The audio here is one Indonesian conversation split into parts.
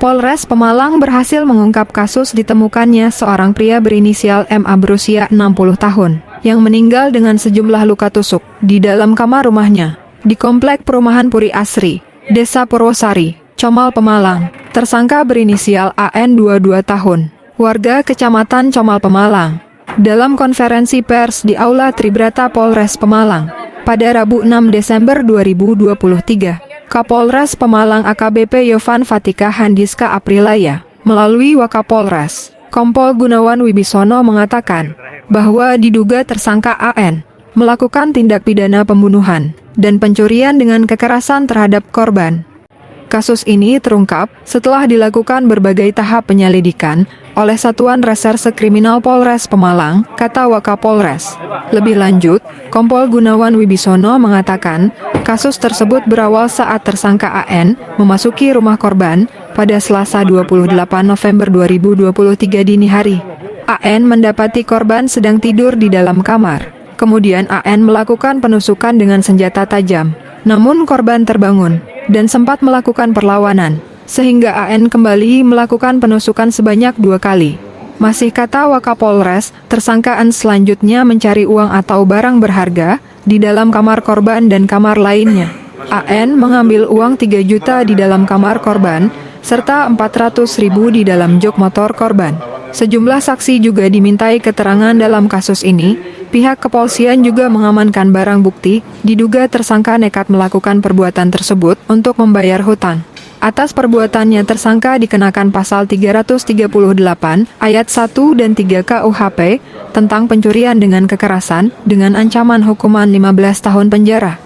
Polres Pemalang berhasil mengungkap kasus ditemukannya seorang pria berinisial MA berusia 60 tahun, yang meninggal dengan sejumlah luka tusuk di dalam kamar rumahnya, di Komplek Perumahan Puri Asri, Desa Purwosari, Comal, Pemalang. Tersangka berinisial AN 22 tahun, warga Kecamatan Comal, Pemalang. Dalam konferensi pers di Aula Tribrata Polres Pemalang, pada Rabu 6 Desember 2023. Kapolres Pemalang AKBP Yovan Fatika Handiska Aprilaya, melalui Wakapolres, Kompol Gunawan Wibisono mengatakan bahwa diduga tersangka AN melakukan tindak pidana pembunuhan dan pencurian dengan kekerasan terhadap korban. Kasus ini terungkap setelah dilakukan berbagai tahap penyelidikan oleh Satuan Reserse Kriminal Polres Pemalang, kata Wakapolres. Lebih lanjut, Kompol Gunawan Wibisono mengatakan kasus tersebut berawal saat tersangka AN memasuki rumah korban pada Selasa 28 November 2023 dini hari. AN mendapati korban sedang tidur di dalam kamar. Kemudian AN melakukan penusukan dengan senjata tajam. Namun korban terbangun dan sempat melakukan perlawanan, sehingga AN kembali melakukan penusukan sebanyak 2 kali. Masih kata Wakapolres, tersangkaan selanjutnya mencari uang atau barang berharga di dalam kamar korban dan kamar lainnya. AN mengambil uang 3 juta di dalam kamar korban, serta 400.000 di dalam jok motor korban. Sejumlah saksi juga dimintai keterangan dalam kasus ini. Pihak kepolisian juga mengamankan barang bukti, diduga tersangka nekat melakukan perbuatan tersebut untuk membayar hutang. Atas perbuatannya tersangka dikenakan pasal 338 ayat 1 dan 3 KUHP tentang pencurian dengan kekerasan dengan ancaman hukuman 15 tahun penjara.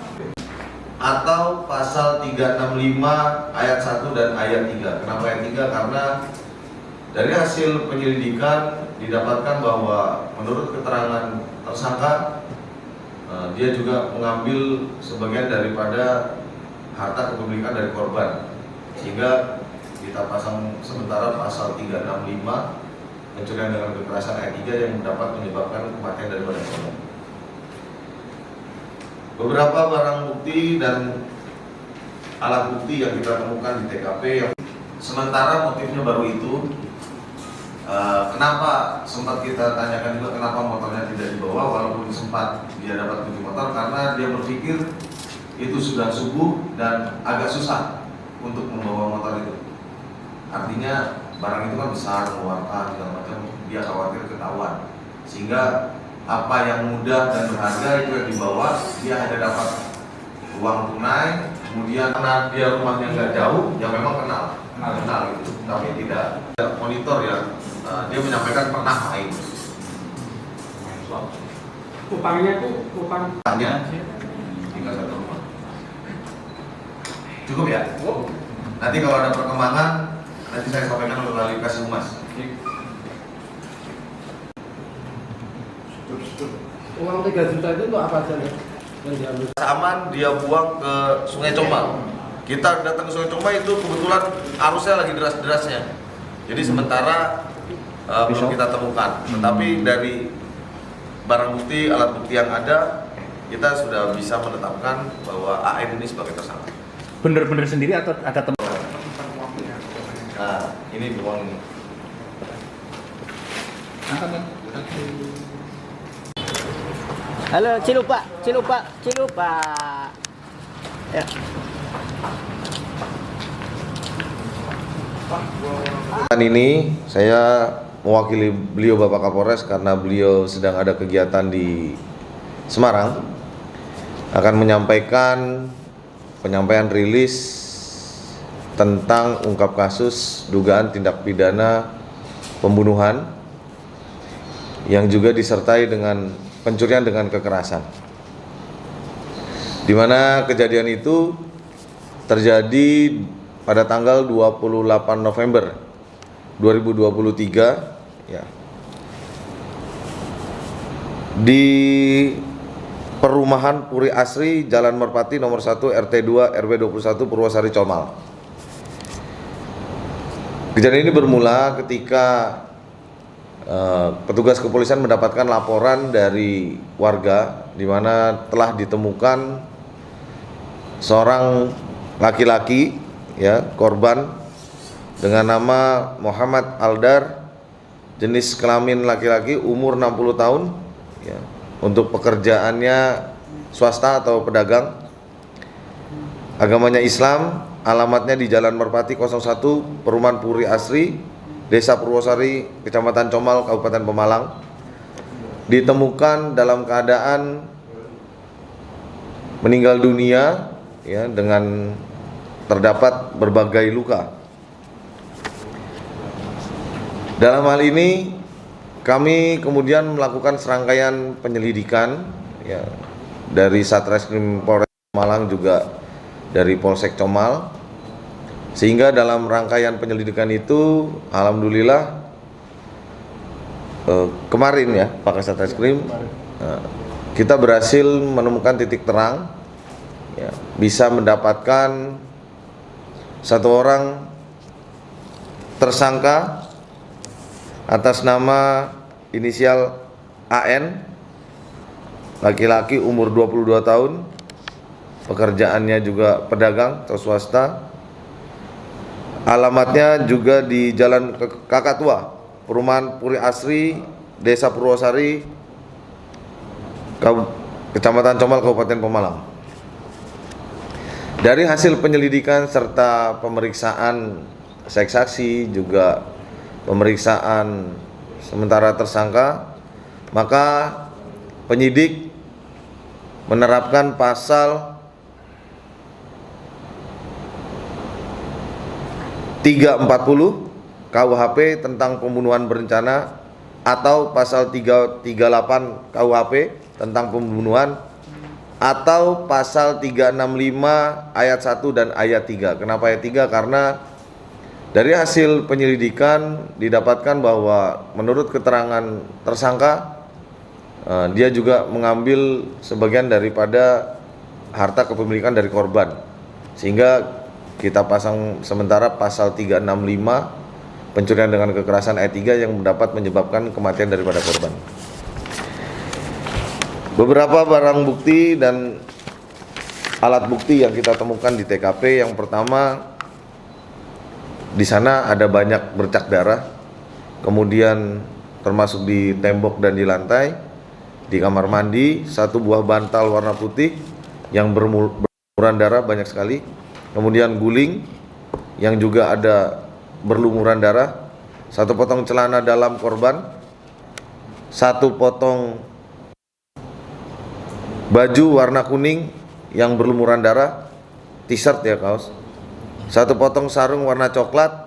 Atau pasal 365 ayat 1 dan ayat 3. Kenapa ayat 3? Karena dari hasil penyelidikan didapatkan bahwa menurut keterangan tersangka, dia juga mengambil sebagian daripada harta kepemilikan dari korban, sehingga kita pasang sementara pasal 365 pencurian dengan kekerasan ayat 3 yang dapat menyebabkan kematian daripada korban. Beberapa barang bukti dan alat bukti yang kita temukan di TKP yang sementara motifnya baru itu. Kenapa sempat kita tanyakan juga kenapa motornya tidak dibawa walaupun sempat dia dapat kunci motor, karena dia berpikir itu sudah subuh dan agak susah untuk membawa motor itu. Artinya barang itu kan besar, mewarna segala macam, dia khawatir ketahuan, sehingga apa yang mudah dan berharga itu yang dibawa, dia hanya dapat uang tunai. Kemudian karena dia rumahnya nggak jauh, ya memang kenal gitu, tapi tidak monitor ya. Dia menyampaikan pernah main. Upahnya tuh upahnya tinggal 1 rumah. Cukup ya? Nanti kalau ada perkembangan, nanti saya sampaikan melalui Kasih Humas. uang 3 juta itu untuk apa aja nih? Aman dia buang ke Sungai Comal. Kita datang ke Sungai Comal itu kebetulan arusnya lagi deras-derasnya. Jadi sementara belum kita temukan, tetapi dari barang bukti, alat bukti yang ada, kita sudah bisa menetapkan bahwa AN ini sebagai tersangka. Bener-bener sendiri atau ada teman? Nah, ini uang ini. Halo, Cilupa. Ya. Ini saya mewakili beliau Bapak Kapolres karena beliau sedang ada kegiatan di Semarang, akan menyampaikan penyampaian rilis tentang ungkap kasus dugaan tindak pidana pembunuhan yang juga disertai dengan pencurian dengan kekerasan, di mana kejadian itu terjadi pada tanggal 28 November 2023 ya, di Perumahan Puri Asri, Jalan Merpati nomor 1 RT 2 RW 21 Purwosari Comal. Kejadian ini bermula ketika petugas kepolisian mendapatkan laporan dari warga di mana telah ditemukan seorang laki-laki ya, korban dengan nama Muhammad Aldar, jenis kelamin laki-laki, umur 60 tahun, ya. Untuk pekerjaannya swasta atau pedagang, agamanya Islam, alamatnya di Jalan Merpati 01, Perumahan Puri Asri, Desa Purwosari, Kecamatan Comal, Kabupaten Pemalang. Ditemukan dalam keadaan meninggal dunia, ya, dengan terdapat berbagai luka. Dalam hal ini kami kemudian melakukan serangkaian penyelidikan, ya, dari Satreskrim Polres Malang juga dari Polsek Comal, sehingga dalam rangkaian penyelidikan itu alhamdulillah kemarin, ya, Pak Satreskrim, kita berhasil menemukan titik terang, ya, bisa mendapatkan satu orang tersangka atas nama inisial AN, laki-laki, umur 22 tahun, pekerjaannya juga pedagang atau swasta, alamatnya juga di Jalan Kakatua, Perumahan Puri Asri, Desa Purwosari, Kecamatan Comal, Kabupaten Pemalang. Dari hasil penyelidikan serta pemeriksaan saksi, juga pemeriksaan sementara tersangka, maka penyidik menerapkan pasal 340 KUHP tentang pembunuhan berencana atau pasal 338 KUHP tentang pembunuhan atau pasal 365 ayat 1 dan ayat 3. Kenapa ayat 3? Karena dari hasil penyelidikan didapatkan bahwa menurut keterangan tersangka, dia juga mengambil sebagian daripada harta kepemilikan dari korban, sehingga kita pasang sementara pasal 365 pencurian dengan kekerasan ayat 3 yang dapat menyebabkan kematian daripada korban. Beberapa barang bukti dan alat bukti yang kita temukan di TKP, yang pertama, di sana ada banyak bercak darah, kemudian termasuk di tembok dan di lantai. Di kamar mandi, satu buah bantal warna putih yang berlumuran darah banyak sekali, kemudian guling yang juga ada berlumuran darah, satu potong celana dalam korban, satu potong baju warna kuning yang berlumuran darah, t-shirt, ya, kaos, satu potong sarung warna coklat